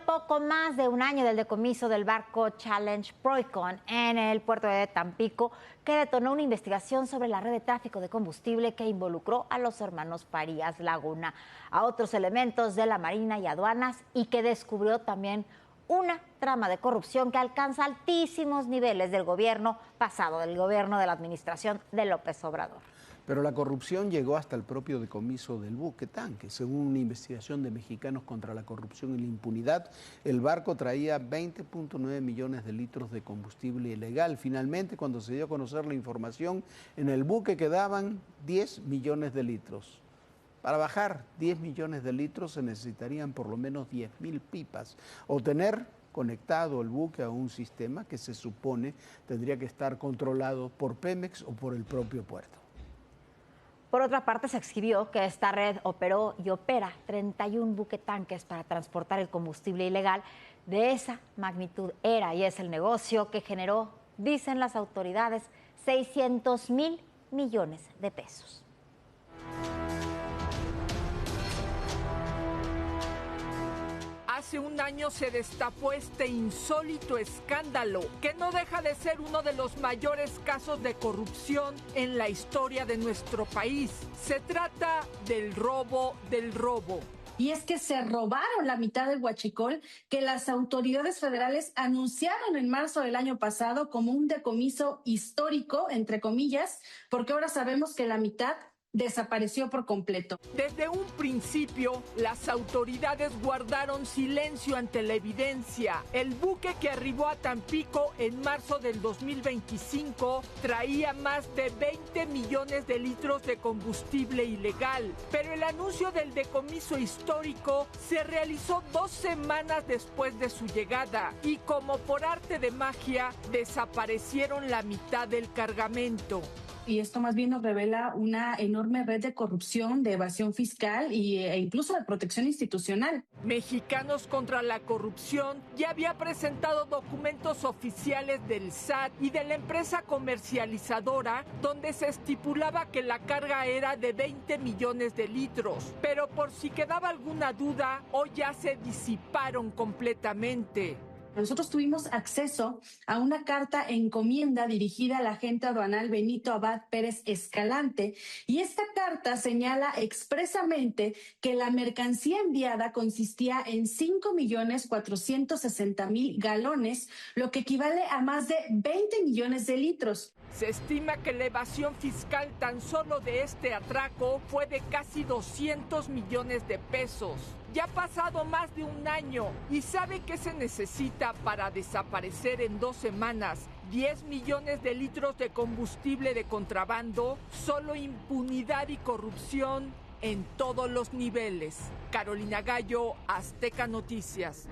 poco más de un año del decomiso del barco Challenge Proicon en el puerto de Tampico, que detonó una investigación sobre la red de tráfico de combustible que involucró a los hermanos Farías Laguna, a otros elementos de la Marina y aduanas, y que descubrió también una trama de corrupción que alcanza altísimos niveles del gobierno pasado, del gobierno de la administración de López Obrador. Pero la corrupción llegó hasta el propio decomiso del buque tanque. Según una investigación de Mexicanos contra la Corrupción y la Impunidad, el barco traía 20.9 millones de litros de combustible ilegal. Finalmente, cuando se dio a conocer la información, en el buque quedaban 10 millones de litros. Para bajar 10 millones de litros se necesitarían por lo menos 10.000 pipas o tener conectado el buque a un sistema que se supone tendría que estar controlado por Pemex o por el propio puerto. Por otra parte, se exhibió que esta red operó y opera 31 buquetanques para transportar el combustible ilegal. De esa magnitud era y es el negocio que generó, dicen las autoridades, 600,000 millones de pesos. Hace un año se destapó este insólito escándalo, que no deja de ser uno de los mayores casos de corrupción en la historia de nuestro país. Se trata del robo del robo. Y es que se robaron la mitad del huachicol que las autoridades federales anunciaron en marzo del año pasado como un decomiso histórico, entre comillas, porque ahora sabemos que la mitad desapareció por completo. Desde un principio, las autoridades guardaron silencio ante la evidencia. El buque que arribó a Tampico en marzo del 2025 traía más de 20 millones de litros de combustible ilegal. Pero el anuncio del decomiso histórico se realizó 2 semanas después de su llegada y, como por arte de magia, desaparecieron la mitad del cargamento. Y esto más bien nos revela una enorme red de corrupción, de evasión fiscal e incluso de protección institucional. Mexicanos contra la Corrupción ya había presentado documentos oficiales del SAT y de la empresa comercializadora donde se estipulaba que la carga era de 20 millones de litros. Pero por si quedaba alguna duda, hoy ya se disiparon completamente. Nosotros tuvimos acceso a una carta encomienda dirigida al agente aduanal Benito Abad Pérez Escalante, y esta carta señala expresamente que la mercancía enviada consistía en 5.460.000 galones, lo que equivale a más de 20 millones de litros. Se estima que la evasión fiscal tan solo de este atraco fue de casi 200 millones de pesos. Ya ha pasado más de un año y ¿sabe qué se necesita para desaparecer en 2 semanas 10 millones de litros de combustible de contrabando? Solo impunidad y corrupción en todos los niveles. Carolina Gallo, Azteca Noticias.